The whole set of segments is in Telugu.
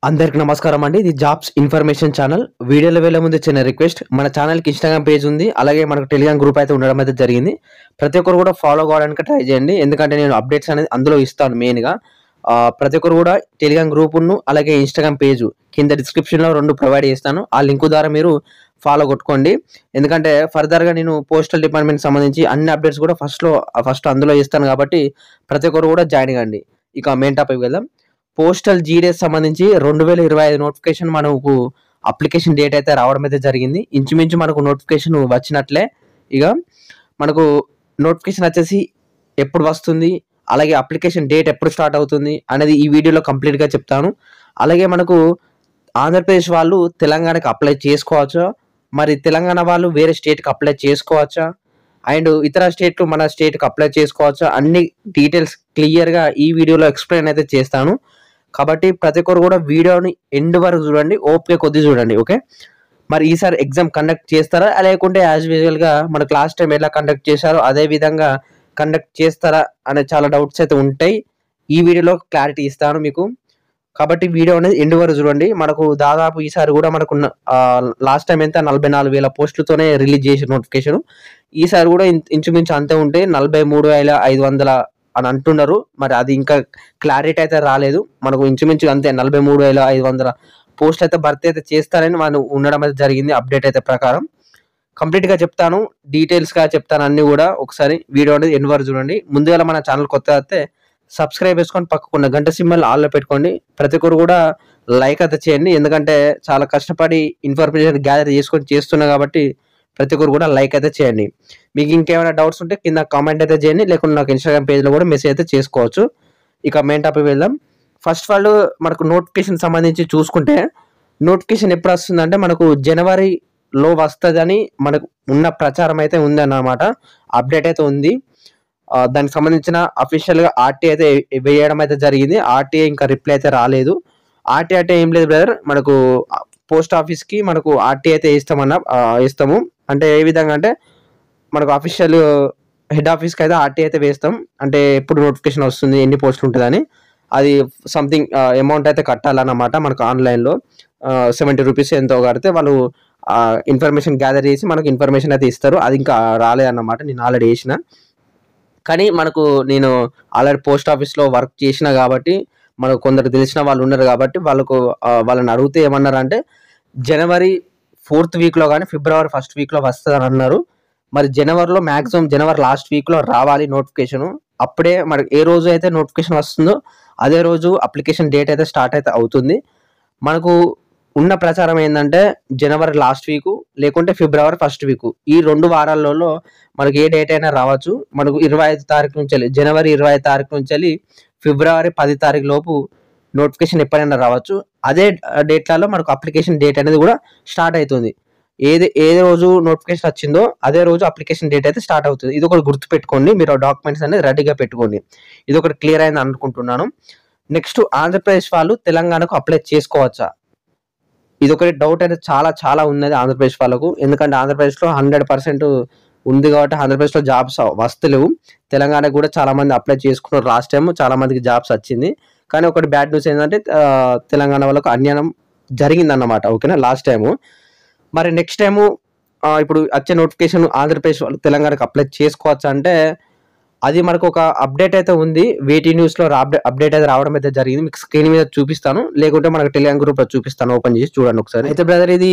అందరికి నమస్కారం అండి. ఇది జాబ్స్ ఇన్ఫర్మేషన్ ఛానల్. వీడియోలో వెళ్ళే ముందు చిన్న రిక్వెస్ట్, మన ఛానల్కి ఇన్స్టాగ్రామ్ పేజ్ ఉంది, అలాగే మనకు టెలిగ్రామ్ గ్రూప్ అయితే ఉండడం అయితే జరిగింది. ప్రతి ఒక్కరు కూడా ఫాలో కావడానికి ట్రై చేయండి, ఎందుకంటే నేను అప్డేట్స్ అనేది అందులో ఇస్తాను మెయిన్గా. ప్రతి ఒక్కరు కూడా టెలిగ్రామ్ గ్రూప్ను అలాగే ఇన్స్టాగ్రామ్ పేజ్ కింద డిస్క్రిప్షన్లో 2 ప్రొవైడ్ చేస్తాను. ఆ లింక్ ద్వారా మీరు ఫాలో కొట్టుకోండి, ఎందుకంటే ఫర్దర్గా నేను పోస్టల్ డిపార్ట్మెంట్ సంబంధించి అన్ని అప్డేట్స్ కూడా ఫస్ట్ అందులో ఇస్తాను కాబట్టి ప్రతి ఒక్కరు కూడా జాయిన్ కండి. ఇక మెయిన్ టాపిక్ వెళ్దాం. పోస్టల్ జీడీఎస్ సంబంధించి 2025 నోటిఫికేషన్ మనకు అప్లికేషన్ డేట్ అయితే రావడం అయితే జరిగింది. ఇంచుమించు మనకు నోటిఫికేషన్ వచ్చినట్లే. ఇక మనకు నోటిఫికేషన్ వచ్చేసి ఎప్పుడు వస్తుంది, అలాగే అప్లికేషన్ డేట్ ఎప్పుడు స్టార్ట్ అవుతుంది అనేది ఈ వీడియోలో కంప్లీట్గా చెప్తాను. అలాగే మనకు ఆంధ్రప్రదేశ్ వాళ్ళు తెలంగాణకి అప్లై చేసుకోవచ్చా, మరి తెలంగాణ వాళ్ళు వేరే స్టేట్కి అప్లై చేసుకోవచ్చా, అండ్ ఇతర స్టేట్లు మన స్టేట్కి అప్లై చేసుకోవచ్చా, అన్ని డీటెయిల్స్ క్లియర్గా ఈ వీడియోలో ఎక్స్ప్లెయిన్ అయితే చేస్తాను. కాబట్టి ప్రతి ఒక్కరు కూడా వీడియోని ఎండ్ వరకు చూడండి, ఓపిక కొద్ది చూడండి. ఓకే, మరి ఈసారి ఎగ్జామ్ కండక్ట్ చేస్తారా లేకుంటే యాజ్ యూజువల్గా మనకు లాస్ట్ టైం ఎలా కండక్ట్ చేశారో అదే విధంగా కండక్ట్ చేస్తారా అనే చాలా డౌట్స్ అయితే ఉంటాయి. ఈ వీడియోలో క్లారిటీ ఇస్తాను మీకు, కాబట్టి వీడియో అనేది ఎండ్ వరకు చూడండి. మనకు దాదాపు ఈసారి కూడా మనకు లాస్ట్ టైం ఎంత 44,000 పోస్టులతోనే రిలీజ్ చేసిన నోటిఫికేషన్. ఈసారి కూడా ఇంచుమించు అంతే ఉంటే 43,500 అని అంటున్నారు. మరి అది ఇంకా క్లారిటీ అయితే రాలేదు. మనకు ఇంచుమించు అంతే 43,500 పోస్టులు అయితే భర్తీ అయితే చేస్తారని మనం ఉండడం అయితే జరిగింది. అప్డేట్ అయితే ప్రకారం కంప్లీట్గా చెప్తాను, డీటెయిల్స్గా చెప్తాను అన్ని కూడా. ఒకసారి వీడియో అనేది ఎండ్ వరకు చూడండి. ముందుగా మన ఛానల్ కొత్త అయితే సబ్స్క్రైబ్ చేసుకొని పక్కకున్న గంట సింబల్ ఆల్లో పెట్టుకోండి. ప్రతి ఒక్కరు కూడా లైక్ అయితే చేయండి, ఎందుకంటే చాలా కష్టపడి ఇన్ఫర్మేషన్ గ్యాదర్ చేసుకొని చేస్తున్నా కాబట్టి ప్రతి ఒక్కరు కూడా లైక్ అయితే చేయండి. మీకు ఇంకేమైనా డౌట్స్ ఉంటే కింద కామెంట్ అయితే చేయండి, లేకుంటే నాకు ఇన్స్టాగ్రామ్ పేజ్లో కూడా మెసేజ్ అయితే చేసుకోవచ్చు. ఇక మెయిన్ టాపిక్ వెళ్దాం. ఫస్ట్ ఆఫ్ ఆల్ మనకు నోటిఫికేషన్ సంబంధించి చూసుకుంటే, నోటిఫికేషన్ ఎప్పుడు వస్తుందంటే మనకు జనవరిలో వస్తుందని మనకు ఉన్న ప్రచారం అయితే ఉంది అన్నమాట. అప్డేట్ అయితే ఉంది. దానికి సంబంధించిన అఫీషియల్గా ఆర్టీఐ అయితే వేయడం అయితే జరిగింది. ఆర్టీఐ ఇంకా రిప్లై అయితే రాలేదు. ఆర్టీఐ అంటే ఏం లేదు బ్రదర్, మనకు పోస్ట్ ఆఫీస్కి మనకు ఆర్టీఐ అయితే ఇస్తాము. అంటే ఏ విధంగా అంటే మనకు అఫీషియల్ హెడ్ ఆఫీస్కి అయితే ఆర్టీఐ అయితే వేస్తాం. అంటే ఎప్పుడు నోటిఫికేషన్ వస్తుంది, ఎన్ని పోస్టులు ఉంటుందని, అది సంథింగ్ అమౌంట్ అయితే కట్టాలన్నమాట. మనకు ఆన్లైన్లో 70 రూపీస్ ఎంతో కడితే వాళ్ళు ఇన్ఫర్మేషన్ గ్యాదర్ చేసి మనకు ఇన్ఫర్మేషన్ అయితే ఇస్తారు. అది ఇంకా రాలేదన్నమాట. నేను ఆల్రెడీ వేసిన, కానీ నేను ఆల్రెడీ పోస్ట్ ఆఫీస్లో వర్క్ చేసిన కాబట్టి మనకు కొందరు తెలిసిన వాళ్ళు ఉన్నారు కాబట్టి వాళ్ళని అడిగితే ఏమన్నారంటే జనవరి 4th వీక్లో కానీ ఫిబ్రవరి 1st వీక్లో వస్తుందని అన్నారు. మరి జనవరిలో మ్యాక్సిమం జనవరి లాస్ట్ వీక్లో రావాలి నోటిఫికేషను. అప్పుడే మనకి ఏ రోజు అయితే నోటిఫికేషన్ వస్తుందో అదే రోజు అప్లికేషన్ డేట్ అయితే స్టార్ట్ అయితే అవుతుంది. మనకు ఉన్న ప్రచారం ఏంటంటే జనవరి లాస్ట్ వీకు లేకుంటే ఫిబ్రవరి 1st వీకు, ఈ 2 వారాలలో మనకు ఏ డేట్ అయినా రావచ్చు. మనకు 25 తారీఖు నుంచి వెళ్ళి జనవరి 25 తారీఖు నుంచి వెళ్ళి ఫిబ్రవరి 10 తారీఖు లోపు నోటిఫికేషన్ ఎప్పుడైనా రావచ్చు. అదే డేట్లలో మనకు అప్లికేషన్ డేట్ అనేది కూడా స్టార్ట్ అవుతుంది. ఏ రోజు నోటిఫికేషన్ వచ్చిందో అదే రోజు అప్లికేషన్ డేట్ అయితే స్టార్ట్ అవుతుంది. ఇది ఒకటి గుర్తుపెట్టుకోండి, మీరు డాక్యుమెంట్స్ అనేది రెడీగా పెట్టుకోండి. ఇది ఒకటి క్లియర్ అయింది అనుకుంటున్నాను. నెక్స్ట్, ఆంధ్రప్రదేశ్ వాళ్ళు తెలంగాణకు అప్లై చేసుకోవచ్చా, ఇది ఒకటి డౌట్ అయితే చాలా ఉన్నది ఆంధ్రప్రదేశ్ వాళ్ళకు. ఎందుకంటే ఆంధ్రప్రదేశ్లో 100% ఉంది కాబట్టి ఆంధ్రప్రదేశ్లో జాబ్స్ వస్తలేవు. తెలంగాణకు కూడా చాలా మంది అప్లై చేసుకున్నారు. లాస్ట్ టైం చాలా మందికి జాబ్స్ వచ్చింది. కానీ ఒకటి బ్యాడ్ న్యూస్ ఏంటంటే తెలంగాణ వాళ్ళకు అన్యాయం జరిగిందన్నమాట. ఓకేనా, లాస్ట్ టైము. మరి నెక్స్ట్ టైము ఇప్పుడు వచ్చే నోటిఫికేషన్ ఆంధ్రప్రదేశ్ వాళ్ళు తెలంగాణకు అప్లై చేసుకోవచ్చు అంటే అది మనకు ఒక అప్డేట్ అయితే ఉంది. వేటీ న్యూస్లో అప్డేట్ అయితే రావడం అయితే జరిగింది. మీకు స్క్రీన్ మీద చూపిస్తాను, లేకుంటే మనకు టెలిగ్రామ్ గ్రూప్లో చూపిస్తాను. ఓపెన్ చేసి చూడండి ఒకసారి. అయితే బ్రదర్, ఇది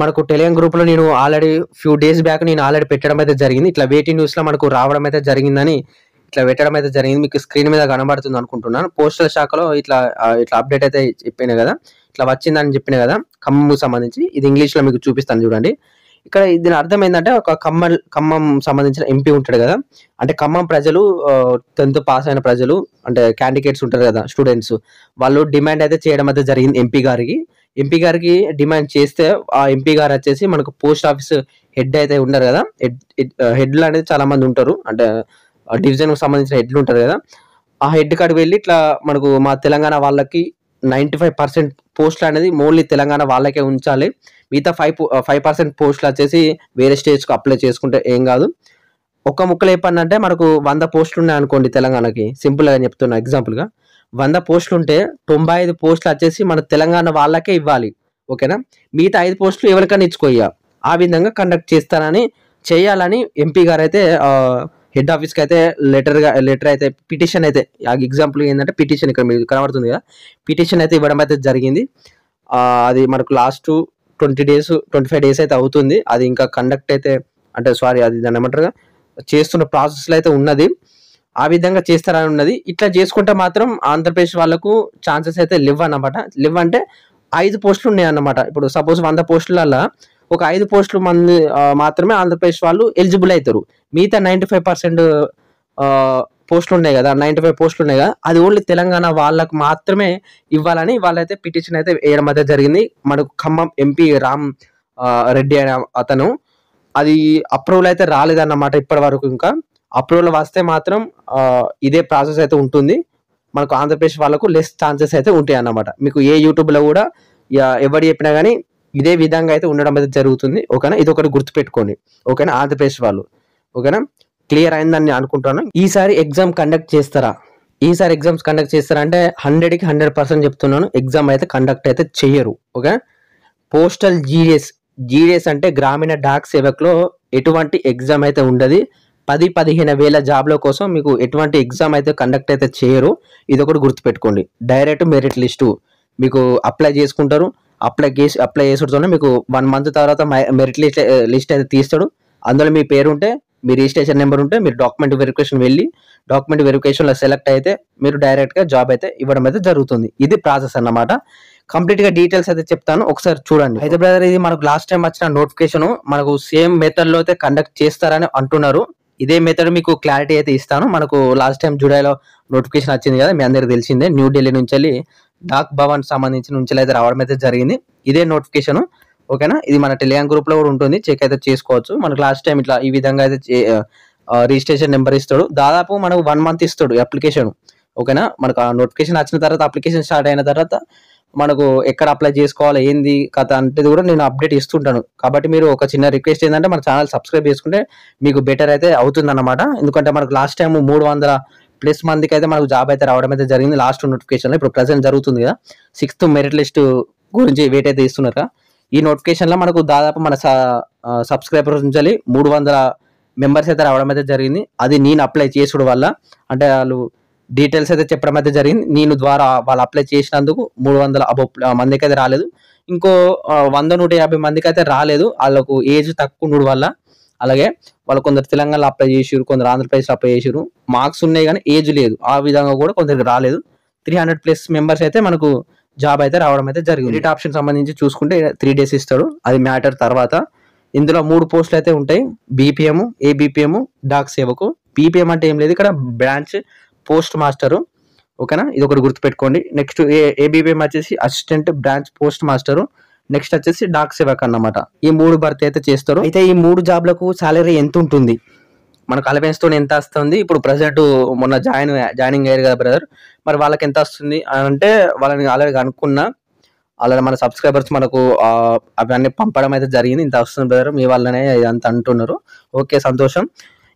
మనకు టెలిగ్రామ్ గ్రూప్లో నేను ఆల్రెడీ ఫ్యూ డేస్ బ్యాక్ నేను ఆల్రెడీ పెట్టడం అయితే జరిగింది. ఇట్లా వేటీ న్యూస్లో మనకు రావడం అయితే జరిగిందని ఇట్లా పెట్టడం అయితే జరిగింది. మీకు స్క్రీన్ మీద కనబడుతుంది అనుకుంటున్నాను. పోస్టల్ శాఖలో ఇట్లా అప్డేట్ అయితే చెప్పిన కదా, ఇట్లా వచ్చిందని చెప్పిన కదా ఖమ్మంకు సంబంధించి. ఇది ఇంగ్లీష్లో మీకు చూపిస్తాను చూడండి. ఇక్కడ దీని అర్థం ఏంటంటే ఒక ఖమ్మం సంబంధించిన ఎంపీ ఉంటాడు కదా, అంటే ఖమ్మం ప్రజలు 10th పాస్ అయిన ప్రజలు అంటే క్యాండిడేట్స్ ఉంటారు కదా, స్టూడెంట్స్, వాళ్ళు డిమాండ్ అయితే చేయడం అయితే జరిగింది ఎంపీ గారికి డిమాండ్ చేస్తే ఆ ఎంపీ గారు వచ్చేసి మనకు పోస్ట్ ఆఫీస్ హెడ్ అయితే ఉన్నారు కదా, హెడ్లు అనేది చాలా మంది ఉంటారు, అంటే డివిజన్కి సంబంధించిన హెడ్లు ఉంటారు కదా, ఆ హెడ్ కాడికి వెళ్ళి ఇట్లా మనకు మా తెలంగాణ వాళ్ళకి 95% పోస్టులు అనేది ఓన్లీ తెలంగాణ వాళ్ళకే ఉంచాలి, మిగతా 5% పోస్టులు వచ్చేసి వేరే స్టేట్స్కి అప్లై చేసుకుంటే ఏం కాదు. ఒక్క ముక్కలు చెప్పండి అంటే మనకు 100 పోస్టులు ఉన్నాయి అనుకోండి తెలంగాణకి, సింపుల్గా చెప్తున్నా ఎగ్జాంపుల్గా, 100 పోస్టులుంటే 95 పోస్టులు వచ్చేసి మన తెలంగాణ వాళ్ళకే ఇవ్వాలి. ఓకేనా? మిగతా 5 పోస్టులు ఎవరికైనా ఇచ్చుకో ఇగ. ఆ విధంగా కండక్ట్ చేయాలని ఎంపీ గారైతే హెడ్ ఆఫీస్‌కి అయితే లెటర్ అయితే పిటిషన్ అయితే ఎగ్జాంపుల్ ఏందంటే పిటిషన్ ఇక్కడ మీకు కనబడుతుంది కదా! పిటిషన్ అయితే ఇవ్వడం అయితే జరిగింది. అది మనకు లాస్ట్ 20 డేస్, 25 డేస్ అయితే అవుతుంది. అది ఇంకా కండక్ట్ అయితే అంటే సారీ అది దాన్ని ఏమంటారుగా చేస్తున్న ప్రాసెస్‌లో అయితే ఉన్నది. ఆ విధంగా చేస్తారని ఉన్నది. ఇట్లా చేసుకుంటే మాత్రం ఆంధ్రప్రదేశ్ వాళ్ళకు ఛాన్సెస్ అయితే లేవన్నమాట. లేవంటే 5 పోస్టులు ఉన్నాయన్నమాట. ఇప్పుడు సపోజ్ 100 పోస్టులల్లా ఒక 5 పోస్టులు మాత్రమే ఆంధ్రప్రదేశ్ వాళ్ళు ఎలిజిబుల్ అయితారు. మిగతా 95% పోస్టులు ఉన్నాయి కదా! 95 పోస్టులు ఉన్నాయి కదా! అది ఓన్లీ తెలంగాణ వాళ్ళకు మాత్రమే ఇవ్వాలని వాళ్ళైతే పిటిషన్ అయితే వేయడం అయితే జరిగింది. మనకు ఖమ్మం ఎంపీ రామ్ రెడ్డి అనే అతను అది అప్రూవల్ అయితే రాలేదన్నమాట ఇప్పటివరకు ఇంకా. అప్రూవల్ వస్తే మాత్రం ఇదే ప్రాసెస్ అయితే ఉంటుంది. మనకు ఆంధ్రప్రదేశ్ వాళ్ళకు లెస్ ఛాన్సెస్ అయితే ఉంటాయన్నమాట. మీకు ఏ యూట్యూబ్‌లో కూడా ఎవరు చెప్పినా గానీ ఇదే విధంగా అయితే ఉండడం అయితే జరుగుతుంది. ఓకేనా? ఇదొకటి గుర్తుపెట్టుకోండి. ఓకేనా? ఆంధ్రప్రదేశ్ వాళ్ళు. ఓకేనా? క్లియర్ అయిందని అనుకుంటున్నాను. ఈసారి ఎగ్జామ్ కండక్ట్ చేస్తారా? ఈసారి ఎగ్జామ్స్ కండక్ట్ చేస్తారా అంటే 100కి 100% చెప్తున్నాను. ఎగ్జామ్ అయితే కండక్ట్ అయితే చెయ్యరు. ఓకే? పోస్టల్ జీడీఎస్ అంటే గ్రామీణ డాక్ సేవకులో ఎటువంటి ఎగ్జామ్ అయితే ఉండదు. 10-15 వేల జాబ్ల కోసం మీకు ఎటువంటి ఎగ్జామ్ అయితే కండక్ట్ అయితే చేయరు. ఇదొకటి గుర్తుపెట్టుకోండి. డైరెక్ట్ మెరిట్ లిస్టు మీకు అప్లై చేసుకుంటారు. అప్లై చేసుడుతోనే మీకు 1 మంత్ తర్వాత మెరిట్ లిస్ట్ అయితే తీస్తాడు. అందులో మీ పేరు ఉంటే, మీ రిజిస్ట్రేషన్ నెంబర్ ఉంటే మీరు డాక్యుమెంట్ వెరిఫికేషన్ వెళ్ళి డాక్యుమెంట్ వెరిఫికేషన్లో సెలెక్ట్ అయితే మీరు డైరెక్ట్గా జాబ్ అయితే ఇవ్వడం అయితే జరుగుతుంది. ఇది ప్రాసెస్ అన్నమాట. కంప్లీట్గా డీటెయిల్స్ అయితే చెప్తాను, ఒకసారి చూడండి. అయితే బ్రదర్ ఇది మనకు లాస్ట్ టైం వచ్చిన నోటిఫికేషన్ మనకు సేమ్ మెథడ్లో అయితే కండక్ట్ చేస్తారని అంటున్నారు. ఇదే మెథడ్ మీకు క్లారిటీ అయితే ఇస్తాను. మనకు లాస్ట్ టైం జూలైలో నోటిఫికేషన్ వచ్చింది కదా, మీ అందరికి తెలిసిందే. న్యూఢిల్లీ నుంచి వెళ్ళి డాక్ భవన్ సంబంధించిన నుంచి అయితే రావడం అయితే జరిగింది. ఇదే నోటిఫికేషన్. ఓకేనా? ఇది మన టెలిగ్రామ్ గ్రూప్లో కూడా ఉంటుంది, చెక్ అయితే చేసుకోవచ్చు. మనకు లాస్ట్ టైం ఇట్లా ఈ విధంగా అయితే రిజిస్ట్రేషన్ నెంబర్ ఇస్తాడు. దాదాపు మనకు 1 మంత్ ఇస్తాడు అప్లికేషన్. ఓకేనా? మనకు ఆ నోటిఫికేషన్ వచ్చిన తర్వాత అప్లికేషన్ స్టార్ట్ అయిన తర్వాత మనకు ఎక్కడ అప్లై చేసుకోవాలి ఏంది కథ అంటే కూడా నేను అప్డేట్ ఇస్తుంటాను. కాబట్టి మీరు ఒక చిన్న రిక్వెస్ట్ ఏంటంటే మన ఛానల్ సబ్స్క్రైబ్ చేసుకుంటే మీకు బెటర్ అయితే అవుతుందన్నమాట. ఎందుకంటే మనకు లాస్ట్ టైం 300+ మందికి అయితే మనకు జాబ్ అయితే రావడం అయితే జరిగింది లాస్ట్ నోటిఫికేషన్లో. ఇప్పుడు ప్రజెంట్ జరుగుతుంది కదా 6th మెరిట్ లిస్ట్ గురించి వెయిట్ అయితే ఇస్తున్నారు కదా. ఈ నోటిఫికేషన్లో మనకు దాదాపు మన సబ్స్క్రైబర్స్ నుంచి 300 మెంబర్స్ అయితే రావడం అయితే జరిగింది. అది నేను అప్లై చేసుడు వల్ల, అంటే వాళ్ళు డీటెయిల్స్ అయితే చెప్పడం అయితే జరిగింది. నేను ద్వారా వాళ్ళు అప్లై చేసినందుకు 300 మందికి అయితే రాలేదు. ఇంకో 100-150 మందికి అయితే రాలేదు. వాళ్ళకు ఏజ్ తక్కువ ఉండడం వల్ల. అలాగే వాళ్ళు కొందరు తెలంగాణలో అప్లై చేసిరు, కొందరు ఆంధ్రప్రదేశ్లో అప్లై చేసిరు. మార్క్స్ ఉన్నాయి కానీ ఏజ్ లేదు. ఆ విధంగా కూడా కొందరికి రాలేదు. 300+ మెంబర్స్ అయితే మనకు జాబ్ అయితే రావడం అయితే జరిగింది. మెరిట్ ఆప్షన్ సంబంధించి చూసుకుంటే 3 డేస్ ఇస్తాడు. అది మ్యాటర్ తర్వాత. ఇందులో 3 పోస్టులు అయితే ఉంటాయి. బీపీఎం, ఏబీపీఎం, డాక్ సేవకు. బీపీఎం అంటే ఏం లేదు, ఇక్కడ బ్రాంచ్ పోస్ట్ మాస్టరు. ఓకేనా? ఇది ఒకటి గుర్తుపెట్టుకోండి. నెక్స్ట్ ఏబీపీఎం వచ్చేసి assistant branch post master. Next వచ్చేసి డాక్ సేవక్ అన్నమాట. ఈ 3 భర్తీ అయితే చేస్తారు. అయితే ఈ 3 జాబ్లకు సాలరీ ఎంత ఉంటుంది, మనకు అలవెన్స్ తో ఎంత వస్తుంది? ఇప్పుడు ప్రజెంట్ మొన్న జాయినింగ్ అయ్యారు కదా బ్రదర్, మరి వాళ్ళకి ఎంత వస్తుంది అంటే వాళ్ళని ఆల్రెడీ అనుకున్నా. అలాగే మన సబ్స్క్రైబర్స్ మనకు అవన్నీ పంపడం అయితే జరిగింది. ఇంత వస్తుంది బ్రదర్ మీ వాళ్ళనే ఇదంతా అంటున్నారు. ఓకే, సంతోషం.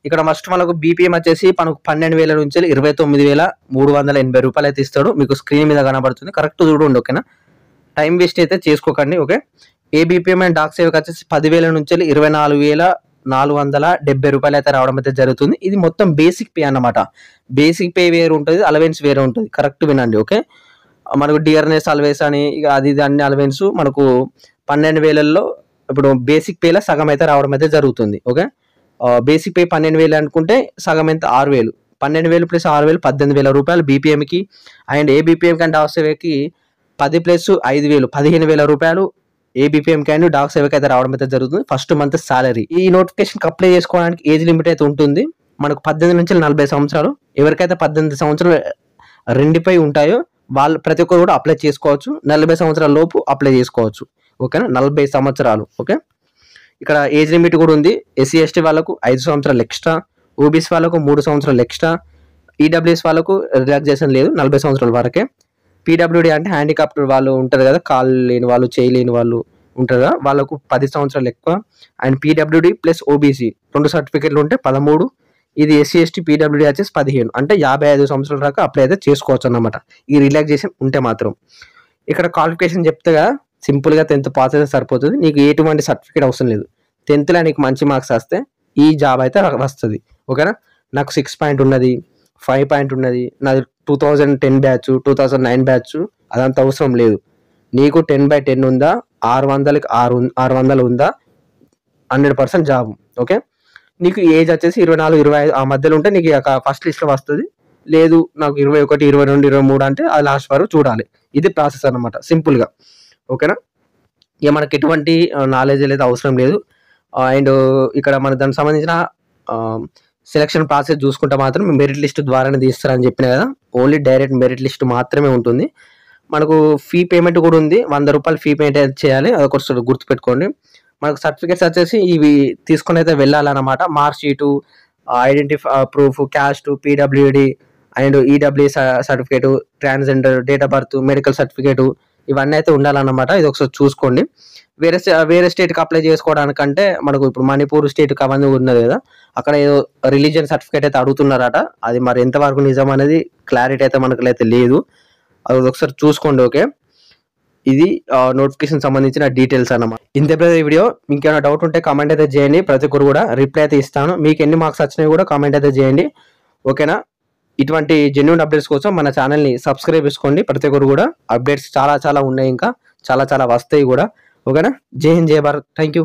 ఇక్కడ ఫస్ట్ మనకు బీపీఎం వచ్చేసి మనకు 12,000 నుంచి 29,380 రూపాయలు అయితే ఇస్తాడు. మీకు స్క్రీన్ మీద కనబడుతుంది, కరెక్ట్ చూడండి. ఓకేనా? టైం వేస్ట్ అయితే చేసుకోకండి. ఓకే. ఏబీపీఎం అండ్ డాక్ సేవకు వచ్చేసి 10,000 నుంచి 24,470 రూపాయలు అయితే రావడం అయితే జరుగుతుంది. ఇది మొత్తం బేసిక్ పే అన్నమాట. బేసిక్ పే వేరు ఉంటుంది, అలవెన్స్ వేరే ఉంటుంది. కరెక్ట్ వినండి. ఓకే. మనకు డియర్నెస్ అలవెన్స్ అని ఇక అది అన్ని అలవెన్స్ మనకు 12,000లో ఇప్పుడు బేసిక్ పేలో సగం అయితే రావడం అయితే జరుగుతుంది. ఓకే. బేసిక్ పే 12,000 అనుకుంటే సగం ఎంత 6,000. 12,000 + 6,000 18,000 రూపాయలు బీపీఎంకి. అండ్ ఏబీపీఎం కంటే డాక్ సేవకి 10 + 5,000 15,000 రూపాయలు ఏబీపీఎంకి అండ్ డాక్ సేవకి అయితే రావడం అయితే జరుగుతుంది. First month salary. ఈ నోటిఫికేషన్కి అప్లై చేసుకోవడానికి ఏజ్ లిమిట్ అయితే ఉంటుంది. మనకు 18 నుంచి 40 సంవత్సరాలు. ఎవరికైతే 18 సంవత్సరాలు రెండుపై ఉంటాయో వాళ్ళు ప్రతి ఒక్కరు కూడా అప్లై చేసుకోవచ్చు. 40 సంవత్సరాల లోపు అప్లై చేసుకోవచ్చు. ఓకేనా? 40 సంవత్సరాలు. ఓకే. ఇక్కడ ఏజ్ లిమిట్ కూడా ఉంది. ఎస్సీ ఎస్టీ వాళ్ళకు 5 సంవత్సరాలు ఎక్స్ట్రా, ఓబీసీ వాళ్ళకు 3 సంవత్సరాలు ఎక్స్ట్రా, ఈడబ్ల్యూఎస్ వాళ్ళకు రిలాక్సేషన్ లేదు, 40 సంవత్సరాల వరకే. పీడబ్ల్యూడీ అంటే హ్యాండిక్యాప్డ్ వాళ్ళు ఉంటారు కదా, కాళ్ళు లేని వాళ్ళు, చేయలేని వాళ్ళు ఉంటారు కదా, వాళ్ళకు 10 సంవత్సరాలు ఎక్కువ. అండ్ పీడబ్ల్యూడీ + ఓబీసీ 2 సర్టిఫికెట్లు ఉంటే 13, ఇది ఎస్సీ ఎస్టీ పీడబ్ల్యూడీ వచ్చేసి 15 అంటే 55 సంవత్సరాల దాకా అప్లై అయితే చేసుకోవచ్చు అన్నమాట ఈ రిలాక్సేషన్ ఉంటే మాత్రం. ఇక్కడ క్వాలిఫికేషన్ చెప్తే కదా సింపుల్గా 10th పాస్ అయితే సరిపోతుంది, నీకు ఎటువంటి సర్టిఫికేట్ అవసరం లేదు. 10th నీకు మంచి మార్క్స్ వస్తే ఈ జాబ్ అయితే వస్తుంది. ఓకేనా, నాకు 6 పాయింట్ ఉన్నది, 5 పాయింట్ ఉన్నది, నాది 2010 బ్యాచ్ 2009 బ్యాచ్ అదంత అవసరం లేదు. నీకు 10/10 ఉందా, 600కి 600 ఉందా, 100% జాబ్. ఓకే, నీకు ఏజ్ వచ్చేసి 24-25 ఆ మధ్యలో ఉంటే నీకు ఫస్ట్ లిస్ట్లో వస్తుంది. లేదు నాకు 21, 22, 23 అంటే అది లాస్ట్ వరకు చూడాలి. ఇది ప్రాసెస్ అన్నమాట సింపుల్గా. ఓకేనా, ఇక మనకి ఎటువంటి నాలెడ్జ్ అనేది అవసరం లేదు. అండ్ ఇక్కడ మన దానికి సంబంధించిన సెలక్షన్ ప్రాసెస్ చూసుకుంటే మాత్రం మెరిట్ లిస్ట్ ద్వారానే తీస్తారని చెప్పిన కదా, ఓన్లీ డైరెక్ట్ మెరిట్ లిస్ట్ మాత్రమే ఉంటుంది. మనకు ఫీ పేమెంట్ కూడా ఉంది, 100 రూపాయలు ఫీ పేమెంట్ చేయాలి, అదొకటి గుర్తుపెట్టుకోండి. మనకు సర్టిఫికేట్స్ వచ్చేసి ఇవి తీసుకొని అయితే వెళ్ళాలన్నమాట. Mark sheet, identify proof, caste, PWD and EW certificate, transgender, date of birth, medical certificate ఇవన్నీ అయితే ఉండాలన్నమాట. ఇది ఒకసారి చూసుకోండి. వేరే స్టేట్కి అప్లై చేసుకోవడానికంటే మనకు ఇప్పుడు మణిపూర్ స్టేట్కి అవన్నీ ఉన్నది కదా, అక్కడ ఏదో రిలీజియన్ సర్టిఫికేట్ అయితే అడుగుతున్నారట. అది మరి ఎంతవరకు నిజం అనేది క్లారిటీ అయితే మనకు అయితే లేదు, అది ఒకసారి చూసుకోండి. ఓకే, ఇది నోటిఫికేషన్ సంబంధించిన డీటెయిల్స్ అన్నమాట. ఇంతే వీడియో. మీకు ఏమైనా డౌట్ ఉంటే కామెంట్ అయితే చేయండి, ప్రతి ఒక్కరు కూడా రిప్లై అయితే ఇస్తాను. మీకు ఎన్ని మార్క్స్ వచ్చినాయి కూడా కామెంట్ అయితే చేయండి. ఓకేనా, ఇటువంటి జెన్యూన్ అప్డేట్స్ కోసం మన ఛానల్ని సబ్స్క్రైబ్ చేసుకోండి. ప్రతి ఒక్కరు కూడా అప్డేట్స్ చాలా ఉన్నాయి, ఇంకా చాలా వస్తాయి కూడా. ఓకేనా, జై హింద్, జై భారత్, థ్యాంక్ యూ.